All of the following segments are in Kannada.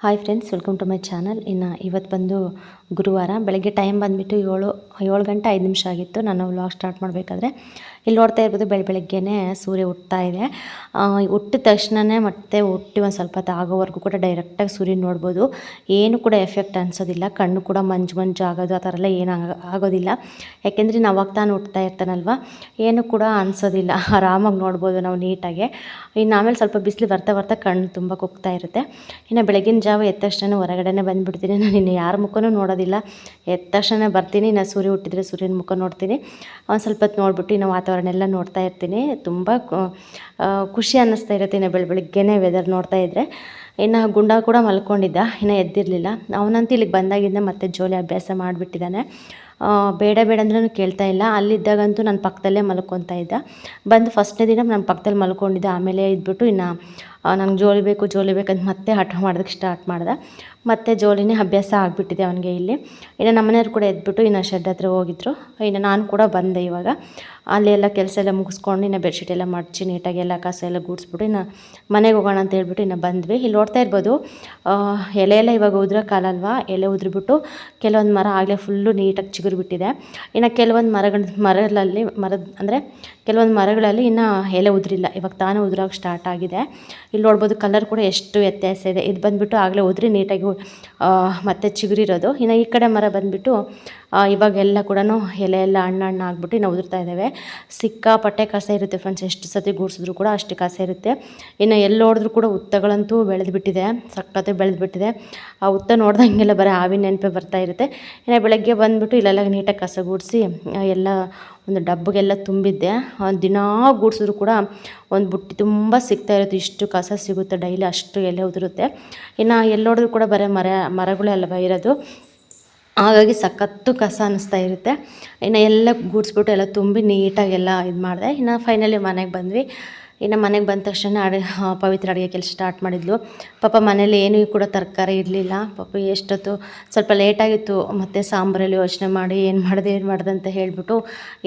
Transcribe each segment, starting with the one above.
Hi friends, welcome to my channel. ಇನ್ನು ಇವತ್ತು ಬಂದು ಗುರುವಾರ ಬೆಳಗ್ಗೆ ಟೈಮ್ ಬಂದುಬಿಟ್ಟು 7 ಗಂಟೆ 5 ನಿಮಿಷ ಆಗಿತ್ತು ನಾನು ವ್ಲಾಗ್ ಸ್ಟಾರ್ಟ್ ಮಾಡಬೇಕಾದ್ರೆ. ಇಲ್ಲಿ ನೋಡ್ತಾ ಇರ್ಬೋದು ಬೆಳಗ್ಗೆನೇ ಸೂರ್ಯ ಹುಟ್ತಾ ಇದೆ. ಹುಟ್ಟಿದ ತಕ್ಷಣವೇ ಮತ್ತೆ ಹುಟ್ಟಿ ಒಂದು ಸ್ವಲ್ಪ ಹೊತ್ತು ಆಗೋವರೆಗೂ ಕೂಡ ಡೈರೆಕ್ಟಾಗಿ ಸೂರ್ಯನ ನೋಡ್ಬೋದು. ಏನು ಕೂಡ ಎಫೆಕ್ಟ್ ಅನಿಸೋದಿಲ್ಲ, ಕಣ್ಣು ಕೂಡ ಮಂಜು ಆಗೋದು ಆ ಥರ ಎಲ್ಲ ಏನು ಆಗೋದಿಲ್ಲ. ಯಾಕೆಂದರೆ ನಾವು ಅವಾಗ ತಾನು ಹುಟ್ತಾ ಇರ್ತಾನಲ್ವ, ಏನು ಕೂಡ ಅನಿಸೋದಿಲ್ಲ, ಆರಾಮಾಗಿ ನೋಡ್ಬೋದು ನಾವು ನೀಟಾಗೆ. ಇನ್ನು ಆಮೇಲೆ ಸ್ವಲ್ಪ ಬಿಸಿಲು ಬರ್ತಾ ಕಣ್ಣು ತುಂಬ ಕುಗ್ತಾ ಇರುತ್ತೆ. ಇನ್ನು ಬೆಳಗಿನ ಜಾವ ಎದ್ದ ತಕ್ಷಣ ಹೊರಗಡೆನೇ ಬಂದುಬಿಡ್ತೀನಿ. ನಾನು ಇನ್ನು ಯಾರ ಮುಖನೂ ನೋಡೋದಿಲ್ಲ. ಎದ್ದ ತಕ್ಷಣ ಬರ್ತೀನಿ, ಇನ್ನು ಸೂರ್ಯ ಹುಟ್ಟಿದರೆ ಸೂರ್ಯನ ಮುಖ ನೋಡ್ತೀನಿ. ಒಂದು ಸ್ವಲ್ಪ ಹೊತ್ತು ನೋಡ್ಬಿಟ್ಟು ಇನ್ನು ವಾತಾವರಣ ಎಲ್ಲ ನೋಡ್ತಾ ಇರ್ತೀನಿ. ತುಂಬ ಖುಷಿ ಅನ್ನಿಸ್ತಾ ಇರುತ್ತೆ ಇನ್ನು ಬೆಳಗ್ಗೆನೇ ವೆದರ್ ನೋಡ್ತಾ ಇದ್ದರೆ. ಇನ್ನು ಗುಂಡ ಕೂಡ ಮಲ್ಕೊಂಡಿದ್ದ, ಇನ್ನು ಎದ್ದಿರಲಿಲ್ಲ. ಅವನಂತೂ ಇಲ್ಲಿಗೆ ಬಂದಾಗಿಂದ ಮತ್ತೆ ಜೋಲಿ ಅಭ್ಯಾಸ ಮಾಡಿಬಿಟ್ಟಿದ್ದಾನೆ. ಬೇಡ ಅಂದ್ರೂ ಕೇಳ್ತಾ ಇಲ್ಲ. ಅಲ್ಲಿದ್ದಾಗಂತೂ ನನ್ನ ಪಕ್ಕದಲ್ಲೇ ಮಲ್ಕೊತಾ ಇದ್ದ. ಬಂದು ಫಸ್ಟ್ನೇ ದಿನ ನನ್ನ ಪಕ್ಕದಲ್ಲಿ ಮಲ್ಕೊಂಡಿದ್ದ. ಆಮೇಲೆ ಇದ್ಬಿಟ್ಟು ಇನ್ನು ನಂಗೆ ಜೋಲಿ ಬೇಕಂತ ಮತ್ತೆ ಹಠ ಮಾಡೋದಕ್ಕೆ ಸ್ಟಾರ್ಟ್ ಮಾಡ್ದೆ. ಮತ್ತು ಜೋಲಿನೇ ಅಭ್ಯಾಸ ಆಗಿಬಿಟ್ಟಿದೆ ಅವನಿಗೆ ಇಲ್ಲಿ. ಇನ್ನು ನಮ್ಮನೆಯವ್ರು ಕೂಡ ಎದ್ಬಿಟ್ಟು ಇನ್ನು ಶೆಡ್ ಹತ್ರ ಹೋಗಿದ್ರು. ಇನ್ನು ನಾನು ಕೂಡ ಬಂದೆ. ಇವಾಗ ಅಲ್ಲಿ ಎಲ್ಲ ಕೆಲಸ ಎಲ್ಲ ಮುಗಿಸ್ಕೊಂಡು ಇನ್ನು ಬೆಡ್ಶೀಟ್ ಎಲ್ಲ ಮಡಚಿ ನೀಟಾಗಿ ಎಲ್ಲ ಕಸ ಎಲ್ಲ ಗೂಡಿಸ್ಬಿಟ್ಟು ಇನ್ನು ಮನೆಗೆ ಹೋಗೋಣ ಅಂತ ಹೇಳ್ಬಿಟ್ಟು ಇನ್ನು ಬಂದ್ವಿ. ಇಲ್ಲಿ ನೋಡ್ತಾ ಇರ್ಬೋದು ಎಲೆ ಎಲ್ಲ ಇವಾಗ ಉದುರೋ ಕಾಲ ಅಲ್ವಾ, ಎಲೆ ಉದ್ರಿಬಿಟ್ಟು ಕೆಲವೊಂದು ಮರ ಆಗಲೇ ಫುಲ್ಲು ನೀಟಾಗಿ ಚಿಗುರುಬಿಟ್ಟಿದೆ. ಇನ್ನು ಕೆಲವೊಂದು ಕೆಲವೊಂದು ಮರಗಳಲ್ಲಿ ಇನ್ನು ಎಲೆ ಉದುರಿಲ್ಲ, ಇವಾಗ ತಾನೇ ಉದುರೋಕೆ ಸ್ಟಾರ್ಟ್ ಆಗಿದೆ. ಇಲ್ಲಿ ನೋಡ್ಬೋದು ಕಲರ್ ಕೂಡ ಎಷ್ಟು ವ್ಯತ್ಯಾಸ ಇದೆ. ಇದು ಬಂದುಬಿಟ್ಟು ಆಗಲೇ ಉದುರಿ ನೀಟಾಗಿ ಮತ್ತೆ ಚಿಗುರಿರೋದು. ಇನ್ನು ಈ ಕಡೆ ಮರ ಬಂದುಬಿಟ್ಟು ಇವಾಗೆಲ್ಲ ಕೂಡ ಎಲೆ ಎಲ್ಲ ಹಣ್ಣು ಆಗಿಬಿಟ್ಟು ಇನ್ನು ಉದುರ್ತಾ ಇದ್ದಾವೆ. ಸಿಕ್ಕಾಪಟ್ಟೆ ಕಸ ಇರುತ್ತೆ ಫ್ರೆಂಡ್ಸ್, ಎಷ್ಟು ಸತಿ ಗೂಡಿಸಿದ್ರು ಕೂಡ ಅಷ್ಟು ಕಸ ಇರುತ್ತೆ. ಇನ್ನು ಎಲ್ಲಿ ನೋಡಿದ್ರು ಕೂಡ ಉತ್ತಗಳಂತೂ ಬೆಳೆದುಬಿಟ್ಟಿದೆ, ಸಕ್ಕತ್ತೆ ಬೆಳೆದುಬಿಟ್ಟಿದೆ. ಆ ಉತ್ತ ನೋಡ್ದಂಗೆಲ್ಲ ಬರೀ ಹಾವಿನ ನೆನಪೇ ಬರ್ತಾ ಇರುತ್ತೆ. ಇನ್ನು ಬೆಳಗ್ಗೆ ಬಂದುಬಿಟ್ಟು ಇಲ್ಲೆಲ್ಲ ನೀಟಾಗಿ ಕಸ ಗೂಡಿಸಿ ಎಲ್ಲ ಒಂದು ಡಬ್ಬಿಗೆಲ್ಲ ತುಂಬಿದ್ದೆ. ದಿನಾ ಗೂಡಿಸಿದ್ರು ಕೂಡ ಒಂದು ಬುಟ್ಟಿ ತುಂಬ ಸಿಗ್ತಾ ಇರುತ್ತೆ. ಇಷ್ಟು ಕಸ ಸಿಗುತ್ತೆ ಡೈಲಿ, ಅಷ್ಟು ಎಲೆ ಉದುರುತ್ತೆ. ಇನ್ನು ಎಲ್ಲಿ ನೋಡಿದ್ರು ಕೂಡ ಬರೀ ಮರಗಳೇ ಅಲ್ವ ಇರೋದು, ಹಾಗಾಗಿ ಸಖತ್ತು ಕಸ ಅನ್ನಿಸ್ತಾ ಇರುತ್ತೆ. ಇನ್ನು ಎಲ್ಲ ಗೂಡಿಸ್ಬಿಟ್ಟು ಎಲ್ಲ ತುಂಬಿ ನೀಟಾಗೆಲ್ಲ ಇದು ಮಾಡಿದೆ. ಇನ್ನು ಫೈನಲಿ ಮನೆಗೆ ಬಂದ್ವಿ. ಇನ್ನು ಮನೆಗೆ ಬಂದ ತಕ್ಷಣ ಪವಿತ್ರ ಅಡುಗೆ ಕೆಲಸ ಸ್ಟಾರ್ಟ್ ಮಾಡಿದ್ಲು. ಪಾಪ ಮನೇಲಿ ಏನೂ ಕೂಡ ತರಕಾರಿ ಇರಲಿಲ್ಲ. ಪಾಪ ಎಷ್ಟೊತ್ತು ಸ್ವಲ್ಪ ಲೇಟಾಗಿತ್ತು. ಮತ್ತು ಸಾಂಬಾರಲ್ಲಿ ಯೋಚನೆ ಮಾಡಿ ಏನು ಮಾಡಿದೆ ಅಂತ ಹೇಳಿಬಿಟ್ಟು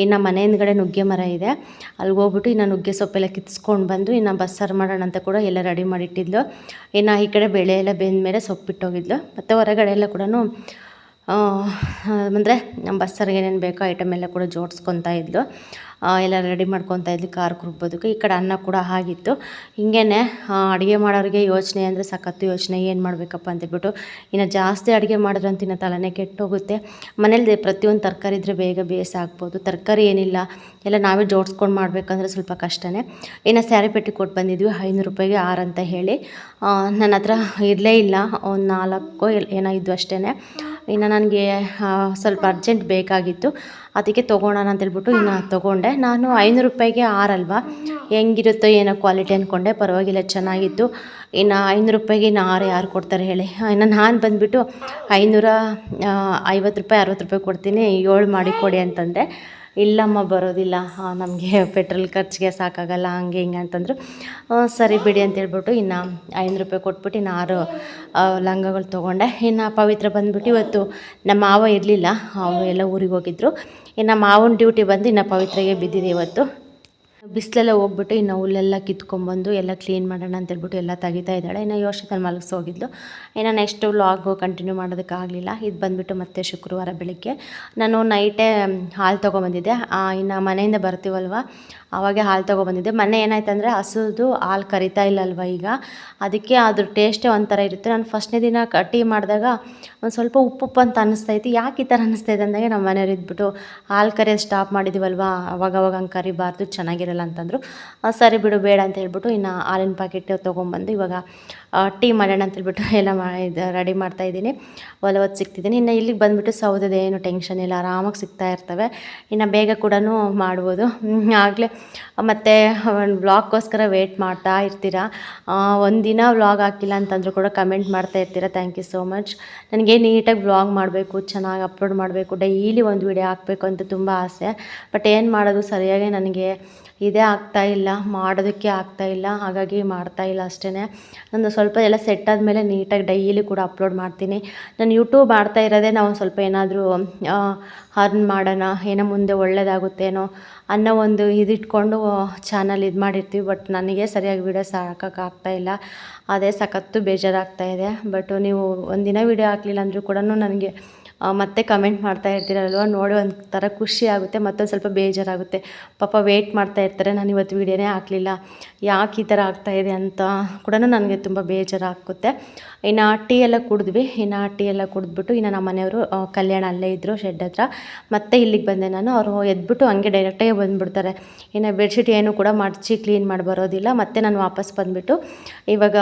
ಇನ್ನು ಮನೆ ಹಿಂದ್ಗಡೆ ನುಗ್ಗೆ ಮರ ಇದೆ, ಅಲ್ಲಿಗೆ ಹೋಗ್ಬಿಟ್ಟು ಇನ್ನು ನುಗ್ಗೆ ಸೊಪ್ಪೆಲ್ಲ ಕಿತ್ಸ್ಕೊಂಡು ಬಂದು ಇನ್ನು ಬಸ್ಸಾರು ಮಾಡೋಣ ಅಂತ ಕೂಡ ಎಲ್ಲ ರೆಡಿ ಮಾಡಿಟ್ಟಿದ್ಲು. ಇನ್ನು ಈ ಕಡೆ ಬೇಳೆ ಎಲ್ಲ ಬೆಂದ ಮೇಲೆ ಸೊಪ್ಪಿಟ್ಟೋಗಿದ್ಲು. ಮತ್ತು ಹೊರಗಡೆ ಎಲ್ಲ ಕೂಡ ಅಂದರೆ ನಮ್ಮ ಬಸ್ಸಾರಿಗೆ ಏನೇನು ಬೇಕೋ ಐಟಮ್ ಎಲ್ಲ ಕೂಡ ಜೋಡಿಸ್ಕೊತಾ ಇದ್ಲು. ಎಲ್ಲ ರೆಡಿ ಮಾಡ್ಕೊತಾ ಇದ್ಲು ಖಾರಕ್ಕೆ ರುಬ್ಬೋದಕ್ಕೆ. ಈ ಕಡೆ ಅನ್ನ ಕೂಡ ಆಗಿತ್ತು. ಹಿಂಗೇ ಅಡುಗೆ ಮಾಡೋರಿಗೆ ಯೋಚನೆ ಅಂದರೆ ಸಖತ್ತು ಯೋಚನೆ, ಏನು ಮಾಡಬೇಕಪ್ಪ ಅಂತೇಳ್ಬಿಟ್ಟು. ಇನ್ನು ಜಾಸ್ತಿ ಅಡುಗೆ ಮಾಡಿದ್ರಂತ ಇನ್ನು ತಲೆನೇ ಕೆಟ್ಟೋಗುತ್ತೆ. ಮನೇಲಿ ಪ್ರತಿಯೊಂದು ತರಕಾರಿ ಇದ್ದರೆ ಬೇಗ ಬೇಯಿಸಿ ಹಾಕ್ಬೋದು. ತರಕಾರಿ ಏನಿಲ್ಲ, ಎಲ್ಲ ನಾವೇ ಜೋಡಿಸ್ಕೊಂಡು ಮಾಡಬೇಕಂದ್ರೆ ಸ್ವಲ್ಪ ಕಷ್ಟನೇ. ಇನ್ನು ಸ್ಯಾರಿ ಪೆಟ್ಟಿ ಕೊಟ್ಟು ಬಂದಿದ್ವಿ 500 ರೂಪಾಯಿಗೆ 6 ಅಂತ ಹೇಳಿ. ನನ್ನ ಹತ್ರ ಇರಲೇ ಇಲ್ಲ, ಒಂದು 4 ಏನೋ ಇದ್ದು ಅಷ್ಟೇ. ಇನ್ನು ನನಗೆ ಸ್ವಲ್ಪ ಅರ್ಜೆಂಟ್ ಬೇಕಾಗಿತ್ತು, ಅದಕ್ಕೆ ತೊಗೊಳೋಣ ಅಂತೇಳ್ಬಿಟ್ಟು ಇನ್ನು ತೊಗೊಂಡೆ. ನಾನು 500 ರೂಪಾಯಿಗೆ 6 ಅಲ್ವಾ, ಹೆಂಗಿರುತ್ತೋ ಏನೋ ಕ್ವಾಲಿಟಿ ಅಂದ್ಕೊಂಡೆ. ಪರವಾಗಿಲ್ಲ, ಚೆನ್ನಾಗಿತ್ತು. ಇನ್ನು 500 ರೂಪಾಯಿಗೆ ಇನ್ನು 6 ಯಾರು ಕೊಡ್ತಾರೆ ಹೇಳಿ. ಇನ್ನು ನಾನು ಬಂದುಬಿಟ್ಟು 550 ರೂಪಾಯಿ 60 ರೂಪಾಯಿ ಕೊಡ್ತೀನಿ, 7 ಮಾಡಿ ಕೊಡಿ ಅಂತಂದೆ. ಇಲ್ಲಮ್ಮ ಬರೋದಿಲ್ಲ, ನಮಗೆ ಪೆಟ್ರೋಲ್ ಖರ್ಚಿಗೆ ಸಾಕಾಗಲ್ಲ, ಹಂಗೆ ಹಿಂಗೆ ಅಂತಂದರು. ಸರಿ ಬಿಡಿ ಅಂತೇಳ್ಬಿಟ್ಟು ಇನ್ನು 500 ರೂಪಾಯಿ ಕೊಟ್ಬಿಟ್ಟು ಇನ್ನು 6 ಲಂಗಗಳು ತೊಗೊಂಡೆ. ಇನ್ನು ಪವಿತ್ರ ಬಂದುಬಿಟ್ಟು ಇವತ್ತು ನಮ್ಮ ಮಾವ ಇರಲಿಲ್ಲ, ಅವರು ಎಲ್ಲ ಊರಿಗೆ ಹೋಗಿದ್ದರು. ಇನ್ನು ಮಾವನ ಡ್ಯೂಟಿ ಬಂದು ಇನ್ನು ಪವಿತ್ರಿಗೆ ಬಿದ್ದಿದೆ ಇವತ್ತು. ಬಿಸಿಲೆಲ್ಲ ಹೋಗ್ಬಿಟ್ಟು ಇನ್ನು ಹುಲ್ಲೆಲ್ಲ ಕಿತ್ಕೊಂಡ್ಬಂದು ಎಲ್ಲ ಕ್ಲೀನ್ ಮಾಡೋಣ ಅಂತೇಳ್ಬಿಟ್ಟು ಎಲ್ಲ ತೆಗಿತಾ ಇದ್ದಾಳೆ. ಇನ್ನು ಯೋಷಿತಲ್ಲಿ ಮಲಗಿಸೋಗಿದ್ಲು. ಇನ್ನು ನೆಕ್ಸ್ಟ್ ವ್ಲಾಗು ಕಂಟಿನ್ಯೂ ಮಾಡೋದಕ್ಕಾಗಲಿಲ್ಲ. ಇದು ಬಂದುಬಿಟ್ಟು ಮತ್ತೆ ಶುಕ್ರವಾರ ಬೆಳಗ್ಗೆ ನಾನು ನೈಟೇ ಹಾಲು ತೊಗೊಬಂದಿದ್ದೆ. ಇನ್ನು ಮನೆಯಿಂದ ಬರ್ತೀವಲ್ವ, ಆವಾಗೆ ಹಾಲು ತೊಗೊಬಂದಿದ್ದೆ. ಮೊನ್ನೆ ಏನಾಯ್ತಂದರೆ ಹಸುದು ಹಾಲು ಕರಿತಾ ಇಲ್ಲಲ್ವ ಈಗ, ಅದಕ್ಕೆ ಅದ್ರ ಟೇಸ್ಟೇ ಒಂಥರ ಇರುತ್ತೆ. ನಾನು ಫಸ್ಟ್ನೇ ದಿನ ಟೀ ಮಾಡಿದಾಗ ಒಂದು ಸ್ವಲ್ಪ ಉಪ್ಪು ಅಂತ ಅನ್ನಿಸ್ತೈತಿ. ಯಾಕೆ ಈ ಥರ ಅನ್ನಿಸ್ತೈತೆ ಅಂದಾಗ ನಮ್ಮ ಮನೆಯವ್ರು ಇದ್ಬಿಟ್ಟು ಹಾಲು ಕರಿಯೋದು ಸ್ಟಾಪ್ ಮಾಡಿದ್ದೀವಲ್ವ, ಅವಾಗ ಹಂಗೆ ಕರಿಬಾರ್ದು, ಚೆನ್ನಾಗಿರಲ್ಲ ಅಂತಂದರು. ಸರಿ ಬಿಡು ಬೇಡ ಅಂತ ಹೇಳ್ಬಿಟ್ಟು ಇನ್ನು ಹಾಲಿನ ಪ್ಯಾಕೆಟ್ ತೊಗೊಂಬಂದು ಇವಾಗ ಟೀ ಮಾಡೋಣ ಅಂತೇಳ್ಬಿಟ್ಟು ಎಲ್ಲ ರೆಡಿ ಮಾಡ್ತಾಯಿದ್ದೀನಿ. ಹೊತ್ತು ಸಿಗ್ತಿದ್ದೀನಿ. ಇನ್ನು ಇಲ್ಲಿಗೆ ಬಂದುಬಿಟ್ಟು ಸೌದೆದು ಏನು ಟೆನ್ಷನ್ ಇಲ್ಲ, ಆರಾಮಾಗಿ ಸಿಗ್ತಾ ಇರ್ತವೆ. ಇನ್ನು ಬೇಗ ಕೂಡ ಮಾಡ್ಬೋದು. ಆಗಲೇ ಮತ್ತು ವ್ಲಾಗ್ಗೋಸ್ಕರ ವೆಯ್ಟ್ ಮಾಡ್ತಾ ಇರ್ತೀರ. ಒಂದಿನ ವ್ಲಾಗ್ ಹಾಕಿಲ್ಲ ಅಂತಂದರೂ ಕೂಡ ಕಮೆಂಟ್ ಮಾಡ್ತಾ ಇರ್ತೀರ. Thank you so much. ನನಗೆ ನೀಟಾಗಿ ವ್ಲಾಗ್ ಮಾಡಬೇಕು, ಚೆನ್ನಾಗಿ ಅಪ್ಲೋಡ್ ಮಾಡಬೇಕು, ಡೈಲಿ ಒಂದು ವಿಡಿಯೋ ಹಾಕಬೇಕು ಅಂತ ತುಂಬ ಆಸೆ. ಬಟ್ ಏನು ಮಾಡೋದು, ಸರಿಯಾಗಿ ನನಗೆ ಇದೇ ಆಗ್ತಾಯಿಲ್ಲ, ಮಾಡೋದಕ್ಕೆ ಆಗ್ತಾಯಿಲ್ಲ, ಹಾಗಾಗಿ ಮಾಡ್ತಾಯಿಲ್ಲ ಅಷ್ಟೇ. ನಾನು ಸ್ವಲ್ಪ ಎಲ್ಲ ಸೆಟ್ ಆದಮೇಲೆ ನೀಟಾಗಿ ಡೈಲಿ ಕೂಡ ಅಪ್ಲೋಡ್ ಮಾಡ್ತೀನಿ. ನಾನು ಯೂಟ್ಯೂಬ್ ಮಾಡ್ತಾ ಇರೋದೇ ನಾವು ಸ್ವಲ್ಪ ಏನಾದರೂ ಅರ್ನ್ ಮಾಡೋಣ, ಏನೋ ಮುಂದೆ ಒಳ್ಳೆಯದಾಗುತ್ತೇನೋ ಅನ್ನೋ ಒಂದು ಇದಿಟ್ಕೊಂಡು ಚಾನಲ್ ಇದು ಮಾಡಿರ್ತೀವಿ. ಬಟ್ ನನಗೆ ಸರಿಯಾಗಿ ವೀಡಿಯೋಸ್ ಹಾಕೋಕ್ಕಾಗ್ತಾಯಿಲ್ಲ, ಅದೇ ಸಖತ್ತು ಬೇಜಾರಾಗ್ತಾಯಿದೆ. ಬಟ್ ನೀವು ಒಂದಿನ ವೀಡಿಯೋ ಹಾಕಲಿಲ್ಲ ಅಂದರೂ ಕೂಡ ನನಗೆ ಮತ್ತೆ ಕಮೆಂಟ್ ಮಾಡ್ತಾ ಇರ್ತೀರಲ್ವ, ನೋಡಿ ಒಂಥರ ಖುಷಿ ಆಗುತ್ತೆ, ಮತ್ತೊಂದು ಸ್ವಲ್ಪ ಬೇಜಾರಾಗುತ್ತೆ. ಪಾಪ ವೆಯ್ಟ್ ಮಾಡ್ತಾ ಇರ್ತಾರೆ, ನಾನು ಇವತ್ತು ವೀಡಿಯೋನೇ ಹಾಕಲಿಲ್ಲ, ಯಾಕೆ ಈ ಥರ ಆಗ್ತಾಯಿದೆ ಅಂತ ಕೂಡ ನನಗೆ ತುಂಬ ಬೇಜಾರಾಗುತ್ತೆ. ಇನ್ನು ಟೀ ಎಲ್ಲ ಕುಡಿದ್ವಿ. ಇನ್ನು ಟೀ ಎಲ್ಲ ಕುಡಿದ್ಬಿಟ್ಟು ಇನ್ನು ನಮ್ಮ ಮನೆಯವರು ಕಲ್ಯಾಣ ಅಲ್ಲೇ ಇದ್ದರು ಶೆಡ್ ಹತ್ರ. ಮತ್ತೆ ಇಲ್ಲಿಗೆ ಬಂದೆ ನಾನು. ಅವರು ಎದ್ಬಿಟ್ಟು ಹಂಗೆ ಡೈರೆಕ್ಟಾಗಿ ಬಂದುಬಿಡ್ತಾರೆ. ಇನ್ನು ಬೆಡ್ಶೀಟ್ ಏನು ಕೂಡ ಮಡಚಿ ಕ್ಲೀನ್ ಮಾಡಿ ಬರೋದಿಲ್ಲ. ಮತ್ತೆ ನಾನು ವಾಪಸ್ ಬಂದುಬಿಟ್ಟು ಇವಾಗ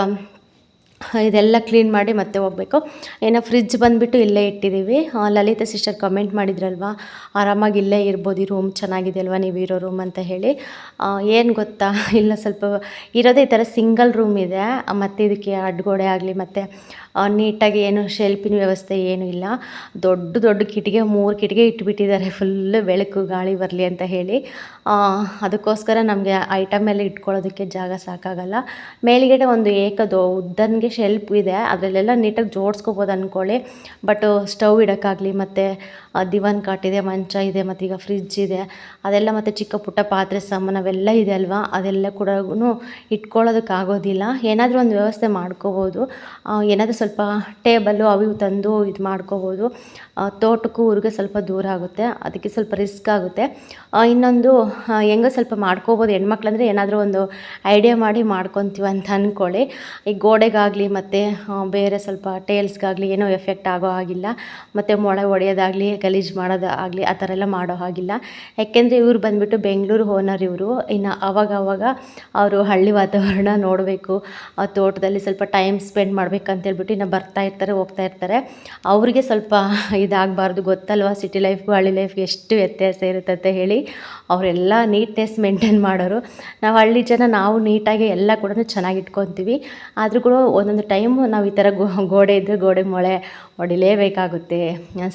ಇದೆಲ್ಲ ಕ್ಲೀನ್ ಮಾಡಿ ಮತ್ತೆ ಹೋಗಬೇಕು. ಏನೋ ಫ್ರಿಜ್ ಬಂದುಬಿಟ್ಟು ಇಲ್ಲೇ ಇಟ್ಟಿದ್ದೀವಿ. ಲಲಿತಾ ಸಿಸ್ಟರ್ ಕಮೆಂಟ್ ಮಾಡಿದ್ರಲ್ವ, ಆರಾಮಾಗಿ ಇಲ್ಲೇ ಇರ್ಬೋದು, ಈ ರೂಮ್ ಚೆನ್ನಾಗಿದೆ ಅಲ್ವಾ ನೀವು ಇರೋ ರೂಮ್ ಅಂತ ಹೇಳಿ. ಏನು ಗೊತ್ತಾ, ಇಲ್ಲ ಸ್ವಲ್ಪ ಇರೋದೇ ಈ ಥರ ಸಿಂಗಲ್ ರೂಮ್ ಇದೆ. ಮತ್ತು ಇದಕ್ಕೆ ಅಡ್ಗೋಡೆ ಆಗಲಿ ಮತ್ತು ನೀಟಾಗಿ ಏನು ಶೆಲ್ಫಿನ ವ್ಯವಸ್ಥೆ ಏನೂ ಇಲ್ಲ. ದೊಡ್ಡ ದೊಡ್ಡ ಕಿಟಿಗೆ 3 ಕಿಟಿಗೆ ಇಟ್ಬಿಟ್ಟಿದ್ದಾರೆ, ಫುಲ್ಲು ಬೆಳಕು ಗಾಳಿ ಬರಲಿ ಅಂತ ಹೇಳಿ. ಅದಕ್ಕೋಸ್ಕರ ನಮಗೆ ಐಟಮ್ ಎಲ್ಲ ಇಟ್ಕೊಳ್ಳೋದಕ್ಕೆ ಜಾಗ ಸಾಕಾಗಲ್ಲ. ಮೇಲ್ಗಡೆ ಒಂದು ಏಕದು ಉದ್ದನ್ಗೆ ಶೆಲ್ಫ್ ಇದೆ, ಅದರಲ್ಲೆಲ್ಲ ನೀಟಾಗಿ ಜೋಡಿಸ್ಕೋಬೋದು ಅಂದ್ಕೊಳ್ಳಿ. ಬಟ್ ಸ್ಟವ್ ಇಡೋಕ್ಕಾಗಲಿ ಮತ್ತು ದಿವಾನ್ ಕಾಟ್ ಇದೆ, ಮಂಚ ಇದೆ, ಮತ್ತು ಈಗ ಫ್ರಿಜ್ ಇದೆ, ಅದೆಲ್ಲ ಮತ್ತು ಚಿಕ್ಕ ಪುಟ್ಟ ಪಾತ್ರೆ ಸಾಮಾನು ಅವೆಲ್ಲ ಇದೆ ಅಲ್ವಾ, ಅದೆಲ್ಲ ಕೂಡ ಇಟ್ಕೊಳ್ಳೋದಕ್ಕಾಗೋದಿಲ್ಲ. ಏನಾದರೂ ಒಂದು ವ್ಯವಸ್ಥೆ ಮಾಡ್ಕೋಬೋದು, ಏನಾದರೂ ಸ್ವಲ್ಪ ಟೇಬಲ್ಲು ಅವು ಇವು ತಂದು ಇದು ಮಾಡ್ಕೋಬೋದು. ತೋಟಕ್ಕೂ ಊರಿಗೆ ಸ್ವಲ್ಪ ದೂರ ಆಗುತ್ತೆ, ಅದಕ್ಕೆ ಸ್ವಲ್ಪ ರಿಸ್ಕ್ ಆಗುತ್ತೆ. ಇನ್ನೊಂದು ಹೆಂಗೋ ಸ್ವಲ್ಪ ಮಾಡ್ಕೋಬೋದು. ಹೆಣ್ಮಕ್ಳಂದರೆ ಏನಾದರೂ ಒಂದು ಐಡಿಯಾ ಮಾಡಿ ಮಾಡ್ಕೊತೀವಿ ಅಂತ ಅಂದ್ಕೊಳ್ಳಿ. ಈ ಗೋಡೆಗಾಗಲಿ ಮತ್ತು ಬೇರೆ ಸ್ವಲ್ಪ ಟೇಲ್ಸ್ಗಾಗಲಿ ಏನೋ ಎಫೆಕ್ಟ್ ಆಗೋ ಹಾಗಿಲ್ಲ, ಮತ್ತು ಮೊಳೆ ಹೊಡೆಯೋದಾಗಲಿ ಗಲೀಜು ಮಾಡೋದಾಗಲಿ ಆ ಥರ ಎಲ್ಲ ಮಾಡೋ ಹಾಗಿಲ್ಲ. ಯಾಕೆಂದರೆ ಇವ್ರು ಬಂದುಬಿಟ್ಟು ಬೆಂಗಳೂರು ಓನರ್ ಇವರು. ಇನ್ನು ಅವಾಗ ಅವರು ಹಳ್ಳಿ ವಾತಾವರಣ ನೋಡಬೇಕು, ತೋಟದಲ್ಲಿ ಸ್ವಲ್ಪ ಟೈಮ್ ಸ್ಪೆಂಡ್ ಮಾಡ್ಬೇಕಂತೇಳ್ಬಿಟ್ಟು ಇನ್ನು ಬರ್ತಾ ಇರ್ತಾರೆ ಹೋಗ್ತಾ ಇರ್ತಾರೆ. ಅವರಿಗೆ ಸ್ವಲ್ಪ ಇದಾಗಬಾರ್ದು, ಗೊತ್ತಲ್ವ ಸಿಟಿ ಲೈಫ್ಗೂ ಹಳ್ಳಿ ಲೈಫ್ಗೆ ಎಷ್ಟು ವ್ಯತ್ಯಾಸ ಇರುತ್ತೆ ಅಂತ ಹೇಳಿ. ಅವರೆಲ್ಲ ನೀಟ್ನೆಸ್ ಮೇಂಟೈನ್ ಮಾಡೋರು. ನಾವು ಹಳ್ಳಿ ಜನ, ನಾವು ನೀಟಾಗಿ ಎಲ್ಲ ಕೂಡ ಚೆನ್ನಾಗಿ ಇಟ್ಕೊತೀವಿ. ಆದರೂ ಕೂಡ ಒಂದೊಂದು ಟೈಮು ನಾವು ಈ ಥರ ಗೋಡೆ ಇದ್ದರೆ ಗೋಡೆ ಮೊಳೆ ಹೊಡಿಲೇಬೇಕಾಗುತ್ತೆ.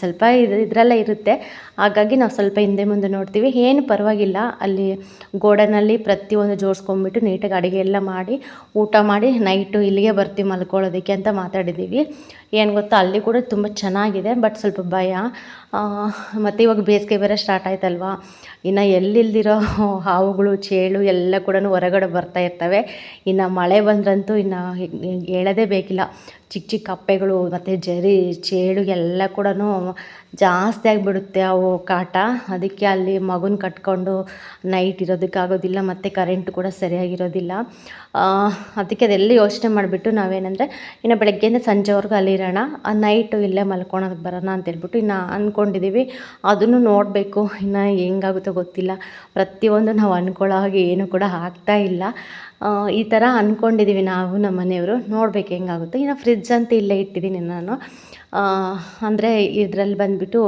ಸ್ವಲ್ಪ ಇದರಲ್ಲೇ ಇರುತ್ತೆ, ಹಾಗಾಗಿ ನಾವು ಸ್ವಲ್ಪ ಹಿಂದೆ ಮುಂದೆ ನೋಡ್ತೀವಿ. ಏನು ಪರವಾಗಿಲ್ಲ, ಅಲ್ಲಿ ಗೋಡನಲ್ಲಿ ಪ್ರತಿಯೊಂದು ಜೋಡಿಸ್ಕೊಂಡ್ಬಿಟ್ಟು ನೀಟಾಗಿ ಅಡುಗೆ ಎಲ್ಲ ಮಾಡಿ ಊಟ ಮಾಡಿ ನೈಟು ಇಲ್ಲಿಗೆ ಬರ್ತೀವಿ ಮಲ್ಕೊಳ್ಳೋದಕ್ಕೆ ಅಂತ ಮಾತಾಡಿದ್ದೀವಿ. ಏನು ಗೊತ್ತಾ, ಅಲ್ಲಿ ಕೂಡ ತುಂಬ ಚೆನ್ನಾಗಿದೆ, ಬಟ್ ಸ್ವಲ್ಪ ಭಯ. ಮತ್ತು ಇವಾಗ ಬೇಸಿಗೆ ಬೇರೆ ಸ್ಟಾರ್ಟ್ ಆಯ್ತಲ್ವಾ, ಇನ್ನು ಎಲ್ಲಿಲ್ದಿರೋ ಹಾವುಗಳು ಚೇಳು ಎಲ್ಲ ಕೂಡ ಹೊರಗಡೆ ಬರ್ತಾ ಇರ್ತವೆ. ಇನ್ನು ಮಳೆ ಬಂದ್ರಂತೂ ಇನ್ನು ಹೇಳೋದೇ ಬೇಕಿಲ್ಲ, ಚಿಕ್ಕ ಚಿಕ್ಕ ಕಪ್ಪೆಗಳು ಮತ್ತು ಜರಿ ಚೇಳು ಎಲ್ಲ ಕೂಡ ಜಾಸ್ತಿ ಆಗಿಬಿಡುತ್ತೆ ಅವು ಕಾಟ. ಅದಕ್ಕೆ ಅಲ್ಲಿ ಮಗುನ ಕಟ್ಕೊಂಡು ನೈಟ್ ಇರೋದಕ್ಕಾಗೋದಿಲ್ಲ, ಮತ್ತು ಕರೆಂಟ್ ಕೂಡ ಸರಿಯಾಗಿರೋದಿಲ್ಲ. ಅದಕ್ಕೆ ಅದೆಲ್ಲ ಯೋಚನೆ ಮಾಡಿಬಿಟ್ಟು ನಾವೇನಂದರೆ ಇನ್ನು ಬೆಳಗ್ಗೆಯಿಂದ ಸಂಜೆವರೆಗೂ ಅಲ್ಲಿರೋಣ, ನೈಟು ಇಲ್ಲೇ ಮಲ್ಕೊಳೋದಕ್ಕೆ ಬರೋಣ ಅಂತೇಳ್ಬಿಟ್ಟು ಇನ್ನು ಅಂದ್ಕೊಂಡಿದ್ದೀವಿ. ಅದನ್ನು ನೋಡಬೇಕು, ಇನ್ನು ಹೆಂಗಾಗುತ್ತೋ ಗೊತ್ತಿಲ್ಲ. ಪ್ರತಿಯೊಂದು ನಾವು ಅಂದ್ಕೊಳ್ಳೋ ಹಾಗೆ ಏನು ಕೂಡ ಆಗ್ತಾಯಿಲ್ಲ. ಈ ಥರ ಅಂದ್ಕೊಂಡಿದ್ದೀವಿ ನಾವು ನಮ್ಮ ಮನೆಯವರು. ನೋಡ್ಬೇಕು ಹೆಂಗಾಗುತ್ತೆ. ಇನ್ನು ಫ್ರಿಜ್ ಅಂತ ಇಲ್ಲೇ ಇಟ್ಟಿದ್ದೀನಿ ನಾನು. ಅಂದರೆ ಇದರಲ್ಲಿ ಬಂದುಬಿಟ್ಟು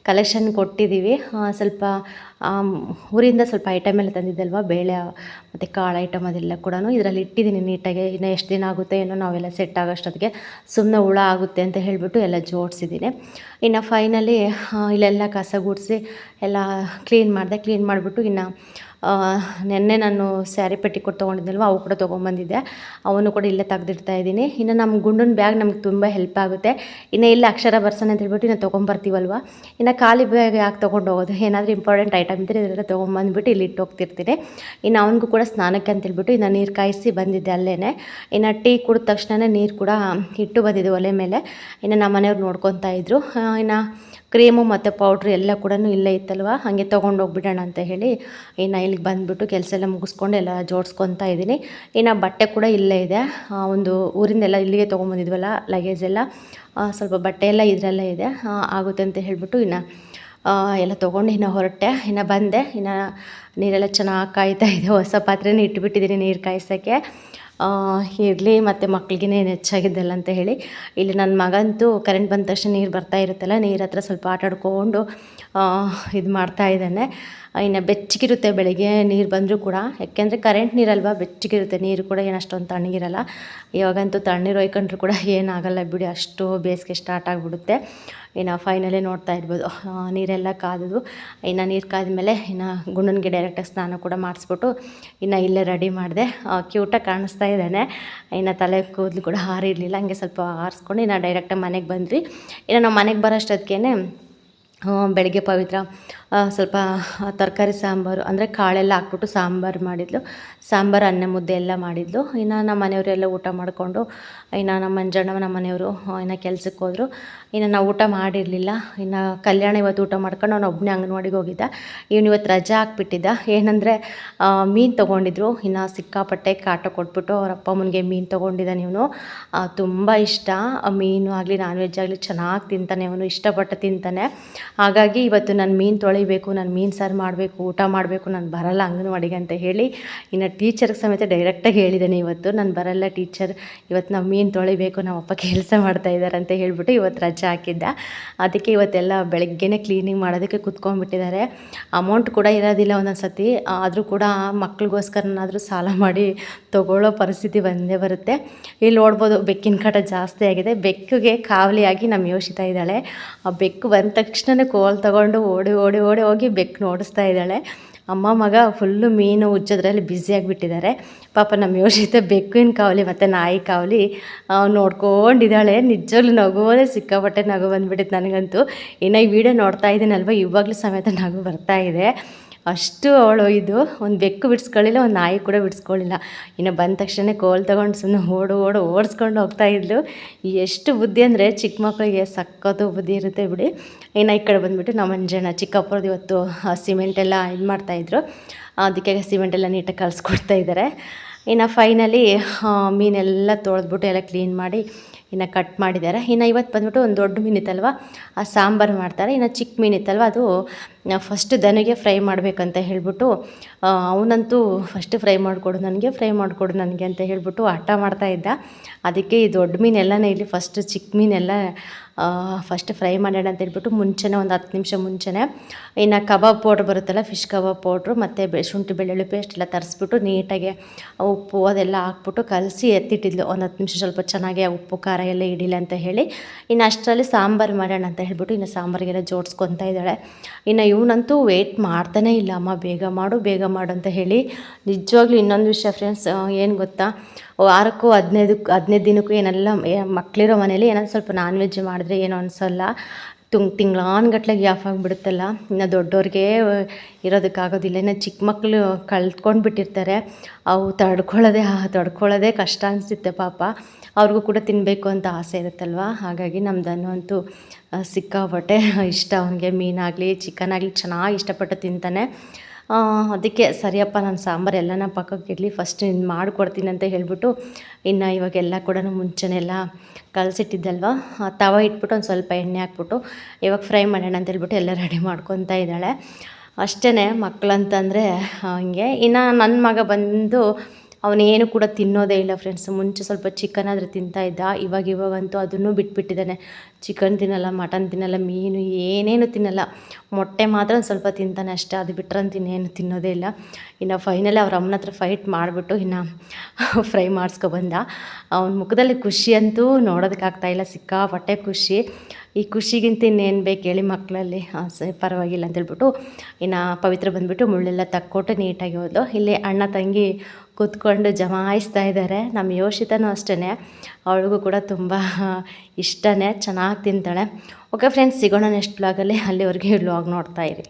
ಕಲೆಕ್ಷನ್ ಕೊಟ್ಟಿದ್ದೀವಿ. ಸ್ವಲ್ಪ ಊರಿಂದ ಸ್ವಲ್ಪ ಐಟಮ್ ಎಲ್ಲ ತಂದಿದ್ದಲ್ವ, ಬೇಳೆ ಮತ್ತು ಕಾಳು ಐಟಮ್ ಅದೆಲ್ಲ ಕೂಡ ಇದರಲ್ಲಿ ಇಟ್ಟಿದ್ದೀನಿ ನೀಟಾಗಿ. ಇನ್ನು ಎಷ್ಟು ದಿನ ಆಗುತ್ತೆ ಏನೋ, ನಾವೆಲ್ಲ ಸೆಟ್ ಆಗೋಷ್ಟೊತ್ತಿಗೆ ಸುಮ್ಮನೆ ಹುಳ ಆಗುತ್ತೆ ಅಂತ ಹೇಳಿಬಿಟ್ಟು ಎಲ್ಲ ಜೋಡಿಸಿದ್ದೀನಿ. ಇನ್ನು ಫೈನಲಿ ಇಲ್ಲೆಲ್ಲ ಕಸ ಗುಡಿಸಿ ಎಲ್ಲ ಕ್ಲೀನ್ ಮಾಡಿಬಿಟ್ಟು ಇನ್ನು ನೆನ್ನೆ ನಾನು ಸ್ಯಾರಿ ಪೆಟ್ಟಿಕೋಟ್ ತೊಗೊಂಡಿದ್ದಲ್ವ, ಅವು ಕೂಡ ತೊಗೊಂಬಂದಿದ್ದೆ, ಅವನ್ನು ಕೂಡ ಇಲ್ಲೇ ತೆಗೆದಿಡ್ತಾ ಇದ್ದೀನಿ. ಇನ್ನು ನಮ್ಮ ಗುಂಡನ ಬ್ಯಾಗ್ ನಮ್ಗೆ ತುಂಬ ಹೆಲ್ಪ್ ಆಗುತ್ತೆ. ಇನ್ನು ಇಲ್ಲಿ ಅಕ್ಷರ ಬರ್ಸೋಣ ಅಂತ ಹೇಳ್ಬಿಟ್ಟು ಇನ್ನು ತೊಗೊಂಬರ್ತೀವಲ್ವ, ಇನ್ನು ಖಾಲಿ ಬ್ಯಾಗ್ ಯಾಕೆ ತೊಗೊಂಡು ಹೋಗೋದು, ಏನಾದರೂ ಇಂಪಾರ್ಟೆಂಟ್ ಐಟಮ್ ಇದ್ದರೆ ಇದೆಲ್ಲ ತೊಗೊಂಬಂದ್ಬಿಟ್ಟು ಇಲ್ಲಿ ಇಟ್ಟು ಹೋಗ್ತಿರ್ತೀನಿ. ಇನ್ನು ಅವನಿಗೂ ಕೂಡ ಸ್ನಾನಕ್ಕೆ ಅಂತೇಳ್ಬಿಟ್ಟು ಇನ್ನು ನೀರು ಕಾಯಿಸಿ ಬಂದಿದ್ದೆ ಅಲ್ಲೇ. ಇನ್ನು ಟೀ ಕುಡಿದ ತಕ್ಷಣ ನೀರು ಕೂಡ ಇಟ್ಟು ಬಂದಿದ್ದೆ ಒಲೆ ಮೇಲೆ. ಇನ್ನು ನಮ್ಮ ಮನೆಯವ್ರು ನೋಡ್ಕೊತಾ ಇದ್ದರು. ಇನ್ನು ಕ್ರೀಮು ಮತ್ತು ಪೌಡ್ರು ಎಲ್ಲ ಕೂಡ ಇಲ್ಲೇ ಇತ್ತಲ್ವ, ಹಾಗೆ ತೊಗೊಂಡೋಗ್ಬಿಡೋಣ ಅಂತ ಹೇಳಿ ಇನ್ನು ಇಲ್ಲಿಗೆ ಬಂದುಬಿಟ್ಟು ಕೆಲಸ ಎಲ್ಲ ಮುಗಿಸ್ಕೊಂಡು ಎಲ್ಲ ಜೋಡಿಸ್ಕೊತಾ ಇದ್ದೀನಿ. ಇನ್ನು ಬಟ್ಟೆ ಕೂಡ ಇಲ್ಲೇ ಇದೆ. ಒಂದು ಊರಿಂದೆಲ್ಲ ಇಲ್ಲಿಗೆ ತೊಗೊಂಬಂದಿದ್ವಲ್ಲ ಲಗೇಜ್ ಎಲ್ಲ, ಸ್ವಲ್ಪ ಬಟ್ಟೆ ಎಲ್ಲ ಇದರಲ್ಲೇ ಇದೆ, ಆಗುತ್ತೆ ಅಂತ ಹೇಳಿಬಿಟ್ಟು ಇನ್ನು ಎಲ್ಲ ತೊಗೊಂಡು ಇನ್ನು ಹೊರಟೆ. ಇನ್ನು ಬಂದೆ. ಇನ್ನು ನೀರೆಲ್ಲ ಚೆನ್ನಾಗಿ ಕಾಯ್ತಾ ಇದೆ. ಹೊಸ ಪಾತ್ರೆನೇ ಇಟ್ಬಿಟ್ಟಿದ್ದೀನಿ ನೀರು ಕಾಯಿಸೋಕ್ಕೆ. ಇರಲಿ ಮತ್ತು ಮಕ್ಳಿಗೇ ಹೆಚ್ಚಾಗಿದ್ದಲ್ಲ ಅಂತ ಹೇಳಿ. ಇಲ್ಲಿ ನನ್ನ ಮಗಂತೂ ಕರೆಂಟ್ ಬಂದ ತಕ್ಷಣ ನೀರು ಬರ್ತಾ ಇರುತ್ತಲ್ಲ, ನೀರು ಹತ್ರ ಸ್ವಲ್ಪ ಆಟಾಡ್ಕೊಂಡು ಇದು ಮಾಡ್ತಾ ಇದ್ದಾನೆ. ಇನ್ನು ಬೆಚ್ಚಗಿರುತ್ತೆ ಬೆಳಗ್ಗೆ ನೀರು ಬಂದರೂ ಕೂಡ, ಯಾಕೆಂದರೆ ಕರೆಂಟ್ ನೀರಲ್ವ, ಬೆಚ್ಚಗಿರುತ್ತೆ ನೀರು ಕೂಡ, ಏನು ಅಷ್ಟೊಂದು ತಣ್ಣಗಿರಲ್ಲ. ಇವಾಗಂತೂ ತಣ್ಣೀರು ಒಯ್ಕೊಂಡ್ರು ಕೂಡ ಏನಾಗಲ್ಲ ಬಿಡಿ, ಅಷ್ಟು ಬೇಸಿಗೆ ಸ್ಟಾರ್ಟ್ ಆಗಿಬಿಡುತ್ತೆ. ಇನ್ನು ಫೈನಲಿ ನೋಡ್ತಾ ಇರ್ಬೋದು ನೀರೆಲ್ಲ ಕಾದದು. ಇನ್ನು ನೀರು ಕಾದ್ಮೇಲೆ ಇನ್ನು ಗುಂಡನಿಗೆ ಡೈರೆಕ್ಟಾಗಿ ಸ್ನಾನ ಕೂಡ ಮಾಡಿಸ್ಬಿಟ್ಟು ಇನ್ನು ಇಲ್ಲೇ ರೆಡಿ ಮಾಡಿದೆ. ಕ್ಯೂಟಾಗಿ ಕಾಣಿಸ್ತಾ ಇದ್ದಾನೆ. ಇನ್ನು ತಲೆ ಕೂದಲು ಕೂಡ ಹಾರಿರಲಿಲ್ಲ, ಹಂಗೆ ಸ್ವಲ್ಪ ಆರಿಸ್ಕೊಂಡು ಇನ್ನು ಡೈರೆಕ್ಟಾಗಿ ಮನೆಗೆ ಬಂದ್ವಿ. ಇನ್ನು ನಾವು ಮನೆಗೆ ಬರೋಷ್ಟೊತ್ತಿಗೆ ಬೆಳಗ್ಗೆ ಪವಿತ್ರ ಸ್ವಲ್ಪ ತರಕಾರಿ ಸಾಂಬಾರು ಅಂದರೆ ಕಾಳೆಲ್ಲ ಹಾಕ್ಬಿಟ್ಟು ಸಾಂಬಾರು ಮಾಡಿದ್ಲು. ಸಾಂಬಾರು ಅನ್ನ ಮುದ್ದೆ ಎಲ್ಲ ಮಾಡಿದ್ಲು. ಇನ್ನು ನಮ್ಮ ಮನೆಯವರೆಲ್ಲ ಊಟ ಮಾಡಿಕೊಂಡು ಇನ್ನು ನಮ್ಮ ಮಂಜಣ್ಣ ನಮ್ಮ ಮನೆಯವರು ಇನ್ನು ಕೆಲ್ಸಕ್ಕೆ ಹೋದರು. ಇನ್ನು ನಾವು ಊಟ ಮಾಡಿರಲಿಲ್ಲ. ಇನ್ನು ಕಲ್ಯಾಣ ಇವತ್ತು ಊಟ ಮಾಡ್ಕೊಂಡು ಅವನು ಒಬ್ಬನೇ ಅಂಗನವಾಡಿಗೆ ಹೋಗಿದ್ದ. ಇವನು ಇವತ್ತು ರಜಾ ಹಾಕ್ಬಿಟ್ಟಿದ್ದ. ಏನಂದರೆ ಮೀನು ತೊಗೊಂಡಿದ್ರು. ಇನ್ನು ಸಿಕ್ಕಾಪಟ್ಟೆ ಕಾಟ ಕೊಟ್ಬಿಟ್ಟು ಅವ್ರ ಅಪ್ಪ ಅಮ್ಮನಿಗೆ ಮೀನು ತೊಗೊಂಡಿದ್ದಾನೆ. ಇವನು ತುಂಬ ಇಷ್ಟ, ಮೀನು ಆಗಲಿ ನಾನ್ ವೆಜ್ ಆಗಲಿ ಚೆನ್ನಾಗಿ ತಿಂತಾನೆ, ಅವನು ಇಷ್ಟಪಟ್ಟು ತಿಂತಾನೆ. ಹಾಗಾಗಿ ಇವತ್ತು ನಾನು ಮೀನು ತೊಳಿಬೇಕು, ನಾನು ಮೀನು ಸಾರು ಮಾಡಬೇಕು, ಊಟ ಮಾಡಬೇಕು, ನಾನು ಬರಲ್ಲ ಅಂಗನವಾಡಿಗೆ ಅಂತ ಹೇಳಿ ಇನ್ನು ಟೀಚರ್ಗೆ ಸಮೇತ ಡೈರೆಕ್ಟಾಗಿ ಹೇಳಿದ್ದಾನೆ, ಇವತ್ತು ನಾನು ಬರಲ್ಲ ಟೀಚರ್, ಇವತ್ತು ನಾವು ಮೀನು ತೊಳಿಬೇಕು, ನಮ್ಮಪ್ಪ ಕೆಲಸ ಮಾಡ್ತಾಯಿದ್ದಾರೆ ಅಂತ ಹೇಳಿಬಿಟ್ಟು ಇವತ್ತು ರಜೆ ಹಾಕಿದ್ದ. ಅದಕ್ಕೆ ಇವತ್ತೆಲ್ಲ ಬೆಳಗ್ಗೆನೇ ಕ್ಲೀನಿಂಗ್ ಮಾಡೋದಕ್ಕೆ ಕುತ್ಕೊಂಡ್ಬಿಟ್ಟಿದ್ದಾರೆ. ಅಮೌಂಟ್ ಕೂಡ ಇರೋದಿಲ್ಲ ಒಂದೊಂದು ಸತಿ, ಆದರೂ ಕೂಡ ಮಕ್ಳಿಗೋಸ್ಕರನಾದರೂ ಸಾಲ ಮಾಡಿ ತೊಗೊಳ್ಳೋ ಪರಿಸ್ಥಿತಿ ಬಂದೇ ಬರುತ್ತೆ. ಇಲ್ಲಿ ನೋಡ್ಬೋದು ಬೆಕ್ಕಿನ ಕಾಟ ಜಾಸ್ತಿ ಆಗಿದೆ. ಬೆಕ್ಕಿಗೆ ಕಾವಲಿಯಾಗಿ ನಮ್ಮ ಯೋಷಿತಾ ಇದ್ದಾಳೆ. ಆ ಬೆಕ್ಕು ಬಂದ ತಕ್ಷಣ ಕೋಲ್ ತೊಗೊಂಡು ಓಡಿ ಓಡಿ ಓಡಿ ಹೋಗಿ ಬೆಕ್ಕು ಓಡಿಸ್ತಾ ಇದ್ದಾಳೆ. ಅಮ್ಮ ಮಗ ಫುಲ್ಲು ಮೀನು ಉಜ್ಜೋದ್ರಲ್ಲಿ ಬ್ಯುಸಿಯಾಗಿಬಿಟ್ಟಿದ್ದಾರೆ. ಪಾಪ ನಮ್ಮ ಯೋಷಿತ ಬೆಕ್ಕಿನ ಕಾವಲಿ ಮತ್ತು ನಾಯಿ ಕಾವಲಿ ನೋಡ್ಕೊಂಡಿದ್ದಾಳೆ. ನಿಜವಾಗ್ಲೂ ನಗು ಅಂದರೆ ಸಿಕ್ಕಾಪಟ್ಟೆ ನಗು ಬಂದುಬಿಟ್ಟಿತ್ತು ನನಗಂತೂ. ಇನ್ನು ಈ ವಿಡಿಯೋ ನೋಡ್ತಾ ಇದ್ದೀನಲ್ವ, ಇವಾಗಲೂ ಸಮೇತ ನಗು ಬರ್ತಾ ಇದೆ. ಅಷ್ಟು ಅವಳು ಇದು ಒಂದು ಬೆಕ್ಕು ಬಿಡಿಸ್ಕೊಳ್ಳಿಲ್ಲ, ಒಂದು ನಾಯಿ ಕೂಡ ಬಿಡಿಸ್ಕೊಳ್ಳಿಲ್ಲ. ಇನ್ನು ಬಂದ ತಕ್ಷಣ ಕೋಲ್ ತೊಗೊಂಡು ಸುಮ್ಮನೆ ಓಡಿಸ್ಕೊಂಡು ಹೋಗ್ತಾಯಿದ್ಲು. ಎಷ್ಟು ಬುದ್ಧಿ ಅಂದರೆ ಚಿಕ್ಕ ಮಕ್ಕಳಿಗೆ ಸಕ್ಕತ್ತು ಬುದ್ಧಿ ಇರುತ್ತೆ ಬಿಡಿ. ಇನ್ನು ಈ ಕಡೆ ಬಂದುಬಿಟ್ಟು ನಮ್ಮ ಮಂಜಣ್ಣ ಚಿಕ್ಕಪ್ಪರದ್ದು ಇವತ್ತು ಸಿಮೆಂಟೆಲ್ಲ ಇದು ಮಾಡ್ತಾಯಿದ್ರು. ಅದಕ್ಕೆ ಸಿಮೆಂಟೆಲ್ಲ ನೀಟಾಗಿ ಕಲಿಸ್ಕೊಡ್ತಾ ಇದ್ದಾರೆ. ಇನ್ನು ಫೈನಲಿ ಮೀನೆಲ್ಲ ತೊಳೆದ್ಬಿಟ್ಟು ಎಲ್ಲ ಕ್ಲೀನ್ ಮಾಡಿ ಇನ್ನು ಕಟ್ ಮಾಡಿದ್ದಾರೆ. ಇನ್ನು ಇವತ್ತು ಬಂದ್ಬಿಟ್ಟು ಒಂದು ದೊಡ್ಡ ಮೀನಿತ್ತಲ್ವ, ಆ ಸಾಂಬಾರು ಮಾಡ್ತಾರೆ. ಇನ್ನು ಚಿಕ್ಕ ಮೀನಿತ್ತಲ್ವ, ಅದು ಫಸ್ಟ್ ದನಿಗೆ ಫ್ರೈ ಮಾಡಬೇಕಂತ ಹೇಳ್ಬಿಟ್ಟು ಅವನಂತೂ ಫಸ್ಟ್ ಫ್ರೈ ಮಾಡಿಕೊಡು ನನಗೆ ಅಂತ ಹೇಳ್ಬಿಟ್ಟು ಹಠ ಮಾಡ್ತಾಯಿದ್ದ. ಅದಕ್ಕೆ ಈ ದೊಡ್ಡ ಮೀನೆಲ್ಲನೇ ಇಲ್ಲಿ ಫಸ್ಟ್ ಚಿಕ್ಕ ಮೀನೆಲ್ಲ ಫಸ್ಟ್ ಫ್ರೈ ಮಾಡೋಣ ಅಂತ ಹೇಳ್ಬಿಟ್ಟು ಮುಂಚೆನೇ ಒಂದು 10 ನಿಮಿಷ ಮುಂಚೆನೇ ಇನ್ನು ಕಬಾಬ್ ಪೌಡ್ರ್ ಬರುತ್ತಲ್ಲ, ಫಿಶ್ ಕಬಾಬ್ ಪೌಡ್ರು ಮತ್ತು ಶುಂಠಿ ಬೆಳ್ಳುಳ್ಳಿ ಪೇಸ್ಟ್ ಎಲ್ಲ ತರಿಸ್ಬಿಟ್ಟು ನೀಟಾಗಿ ಉಪ್ಪು ಅದೆಲ್ಲ ಹಾಕ್ಬಿಟ್ಟು ಕಲಸಿ ಎತ್ತಿಟ್ಟಿದ್ಲು. ಒಂದು 10 ನಿಮಿಷ ಸ್ವಲ್ಪ ಚೆನ್ನಾಗಿ ಉಪ್ಪು ಖಾರ ಎಲ್ಲ ಹಿಡಿಲ್ಲ ಅಂತ ಹೇಳಿ. ಇನ್ನು ಅಷ್ಟರಲ್ಲಿ ಸಾಂಬಾರು ಮಾಡೋಣ ಅಂತ ಹೇಳ್ಬಿಟ್ಟು ಇನ್ನು ಸಾಂಬಾರಿಗೆಲ್ಲ ಜೋಡಿಸ್ಕೊತಾ ಇದ್ದಾಳೆ. ಇನ್ನು ಇವನಂತೂ ವೆಯ್ಟ್ ಮಾಡ್ತಾನೇ ಇಲ್ಲ, ಅಮ್ಮ ಬೇಗ ಮಾಡು ಅಂತ ಹೇಳಿ. ನಿಜವಾಗ್ಲೂ ಇನ್ನೊಂದು ವಿಷಯ ಫ್ರೆಂಡ್ಸ್, ಏನು ಗೊತ್ತಾ, ವಾರಕ್ಕೂ 15 ದಿನಕ್ಕೂ ಏನೆಲ್ಲ ಮಕ್ಕಳಿರೋ ಮನೇಲಿ ಏನಾದ್ರು ಸ್ವಲ್ಪ ನಾನ್ ವೆಜ್ ಮಾಡಿದ್ರೆ ಏನೋ ಅನಿಸಲ್ಲ. ತಿಂಗಳಾನ್ಗಟ್ಲೆ ಗ್ಯಾಪ್ ಆಗಿಬಿಡುತ್ತಲ್ಲ. ಇನ್ನು ದೊಡ್ಡವ್ರಿಗೆ ಇರೋದಕ್ಕಾಗೋದಿಲ್ಲ. ಇನ್ನು ಚಿಕ್ಕ ಮಕ್ಕಳು ಕಲ್ತ್ಕೊಂಡು ಬಿಟ್ಟಿರ್ತಾರೆ, ಅವು ತಡ್ಕೊಳ್ಳೋದೇ ಕಷ್ಟ ಅನಿಸುತ್ತೆ ಪಾಪ. ಅವ್ರಿಗೂ ಕೂಡ ತಿನ್ನಬೇಕು ಅಂತ ಆಸೆ ಇರುತ್ತಲ್ವ. ಹಾಗಾಗಿ ನಮ್ಮದನ್ನು ಅಂತೂ ಸಿಕ್ಕಾಪಟ್ಟೆ ಇಷ್ಟ. ಅವನಿಗೆ ಮೀನಾಗಲಿ ಚಿಕನ್ ಆಗಲಿ ಚೆನ್ನಾಗಿ ಇಷ್ಟಪಟ್ಟು ತಿಂತಾನೆ. ಅದಕ್ಕೆ ಸರಿಯಪ್ಪ, ನಾನು ಸಾಂಬಾರು ಎಲ್ಲನ ಪಕ್ಕಕ್ಕಿರಲಿ, ಫಸ್ಟ್ ನೀನು ಮಾಡಿಕೊಡ್ತೀನಿ ಅಂತ ಹೇಳ್ಬಿಟ್ಟು ಇನ್ನು ಇವಾಗೆಲ್ಲ ಕೂಡ ಮುಂಚೆನೆಲ್ಲ ಕಲಸಿಟ್ಟಿದ್ದಲ್ವ, ತವ ಇಟ್ಬಿಟ್ಟು ಒಂದು ಸ್ವಲ್ಪ ಎಣ್ಣೆ ಹಾಕ್ಬಿಟ್ಟು ಇವಾಗ ಫ್ರೈ ಮಾಡೋಣ ಅಂತ ಹೇಳ್ಬಿಟ್ಟು ಎಲ್ಲ ರೆಡಿ ಮಾಡ್ಕೊತಾ ಇದ್ದಾಳೆ. ಅಷ್ಟೇ ಮಕ್ಕಳಂತಂದರೆ ಹಂಗೆ. ಇನ್ನು ನನ್ನ ಮಗ ಬಂದು ಅವನೇನು ಕೂಡ ತಿನ್ನೋದೇ ಇಲ್ಲ ಫ್ರೆಂಡ್ಸ್. ಮುಂಚೆ ಸ್ವಲ್ಪ ಚಿಕನ್ ಆದರೆ ತಿಂತಾಯಿದ್ದ, ಇವಾಗಂತೂ ಅದನ್ನು ಬಿಟ್ಬಿಟ್ಟಿದ್ದಾನೆ. ಚಿಕನ್ ತಿನ್ನಲ್ಲ, ಮಟನ್ ತಿನ್ನಲ್ಲ, ಮೀನು ಏನೇನು ತಿನ್ನಲ್ಲ. ಮೊಟ್ಟೆ ಮಾತ್ರ ಒಂದು ಸ್ವಲ್ಪ ತಿಂತಾನೆ ಅಷ್ಟೇ, ಅದು ಬಿಟ್ರಂತ ಇನ್ನೇನು ತಿನ್ನೋದೇ ಇಲ್ಲ. ಇನ್ನು ಫೈನಲಿ ಅವ್ರ ಅಮ್ಮನ ಹತ್ರ ಫೈಟ್ ಮಾಡಿಬಿಟ್ಟು ಇನ್ನು ಫ್ರೈ ಮಾಡಿಸ್ಕೊಬಂದ. ಅವನ ಮುಖದಲ್ಲಿ ಖುಷಿ ಅಂತೂ ನೋಡೋದಕ್ಕಾಗ್ತಾಯಿಲ್ಲ, ಸಿಕ್ಕಾಪಟ್ಟೆ ಖುಷಿ. ಈ ಖುಷಿಗಿಂತ ಇನ್ನೇನು ಬೇಕು ಹೇಳಿ ಮಕ್ಕಳಲ್ಲಿ. ಪರವಾಗಿಲ್ಲ ಅಂತೇಳ್ಬಿಟ್ಟು ಇನ್ನು ಪವಿತ್ರ ಬಂದುಬಿಟ್ಟು ಮುಳ್ಳೆಲ್ಲ ತಕ್ಕೊಟ್ಟು ನೀಟಾಗಿ ಹೋದ್ಲು. ಇಲ್ಲಿ ಅಣ್ಣ ತಂಗಿ ಕೂತ್ಕೊಂಡು ಜಮಾಯಿಸ್ತಾ ಇದ್ದಾರೆ. ನಮ್ಮ ಯೋಷಿತನೂ ಅಷ್ಟೇ, ಅವಳಿಗೂ ಕೂಡ ತುಂಬ ಇಷ್ಟನೇ, ಚೆನ್ನಾಗಿ ತಿಂತಾಳೆ. ಓಕೆ ಫ್ರೆಂಡ್ಸ್, ಸಿಗೋಣ ನೆಕ್ಸ್ಟ್ ವ್ಲಾಗಲ್ಲಿ. ಅಲ್ಲಿವರೆಗೆ ವ್ಲಾಗ್ ನೋಡ್ತಾಯಿರಿ.